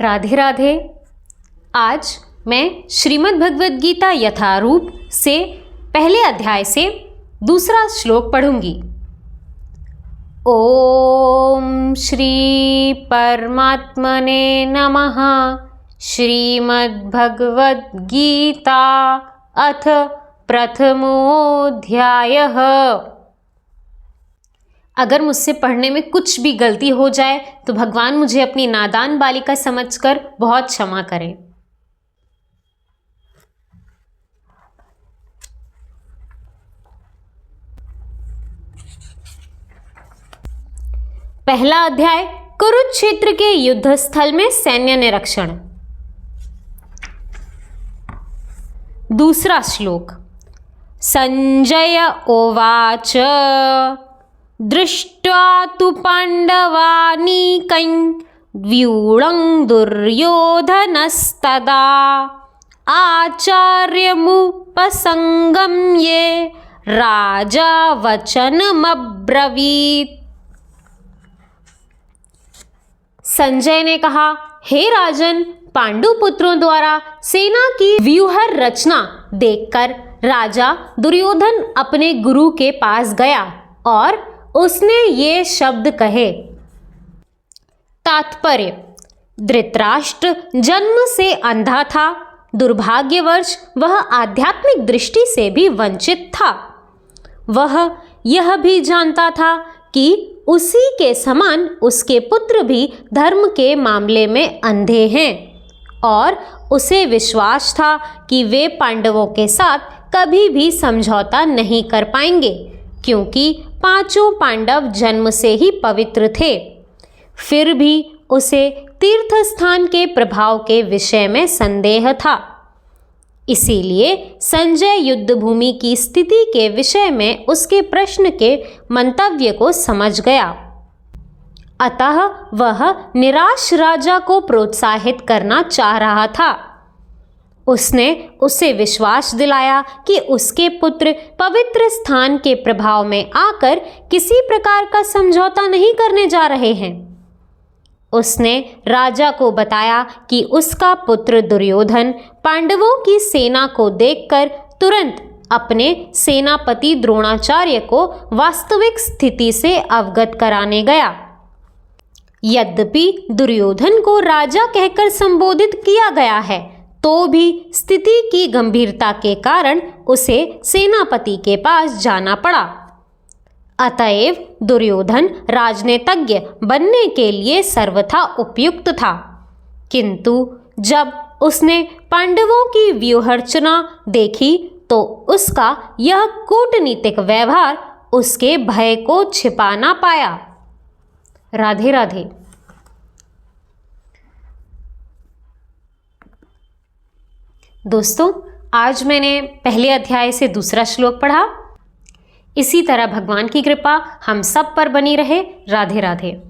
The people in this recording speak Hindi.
राधे राधे। आज मैं श्रीमद् भगवद गीता यथारूप से पहले अध्याय से दूसरा श्लोक पढ़ूंगी। ओम श्री परमात्मने नमः। श्रीमद् भगवद गीता अथ प्रथमोऽध्यायः। अगर मुझसे पढ़ने में कुछ भी गलती हो जाए तो भगवान मुझे अपनी नादान बालिका समझकर बहुत क्षमा करें। पहला अध्याय कुरुक्षेत्र के युद्ध स्थल में सैन्य निरीक्षण। दूसरा श्लोक। संजय उवाच दृष्ट्वा तु पाण्डवानीकं व्यूढं दुर्योधनस्तदा आचार्यमुपसंगम्ये राजा वचनमब्रवीत्। संजय ने कहा, हे राजन, पांडुपुत्रों द्वारा सेना की व्यूह रचना देखकर राजा दुर्योधन अपने गुरु के पास गया और उसने ये शब्द कहे। तात्पर्य: धृतराष्ट्र जन्म से अंधा था। दुर्भाग्यवश वह आध्यात्मिक दृष्टि से भी वंचित था। वह यह भी जानता था कि उसी के समान उसके पुत्र भी धर्म के मामले में अंधे हैं और उसे विश्वास था कि वे पांडवों के साथ कभी भी समझौता नहीं कर पाएंगे, क्योंकि पांचों पांडव जन्म से ही पवित्र थे। फिर भी उसे तीर्थ स्थान के प्रभाव के विषय में संदेह था। इसीलिए संजय युद्ध भूमि की स्थिति के विषय में उसके प्रश्न के मंतव्य को समझ गया। अतः वह निराश राजा को प्रोत्साहित करना चाह रहा था। उसने उसे विश्वास दिलाया कि उसके पुत्र पवित्र स्थान के प्रभाव में आकर किसी प्रकार का समझौता नहीं करने जा रहे हैं। उसने राजा को बताया कि उसका पुत्र दुर्योधन पांडवों की सेना को देखकर तुरंत अपने सेनापति द्रोणाचार्य को वास्तविक स्थिति से अवगत कराने गया। यद्यपि दुर्योधन को राजा कहकर संबोधित किया गया है, तो भी स्थिति की गंभीरता के कारण उसे सेनापति के पास जाना पड़ा। अतएव दुर्योधन राजनेतज्ञ बनने के लिए सर्वथा उपयुक्त था, किंतु जब उसने पांडवों की व्यूहरचना देखी तो उसका यह कूटनीतिक व्यवहार उसके भय को छिपा ना पाया। राधे राधे। दोस्तों, आज मैंने पहले अध्याय से दूसरा श्लोक पढ़ा। इसी तरह भगवान की कृपा हम सब पर बनी रहे। राधे राधे।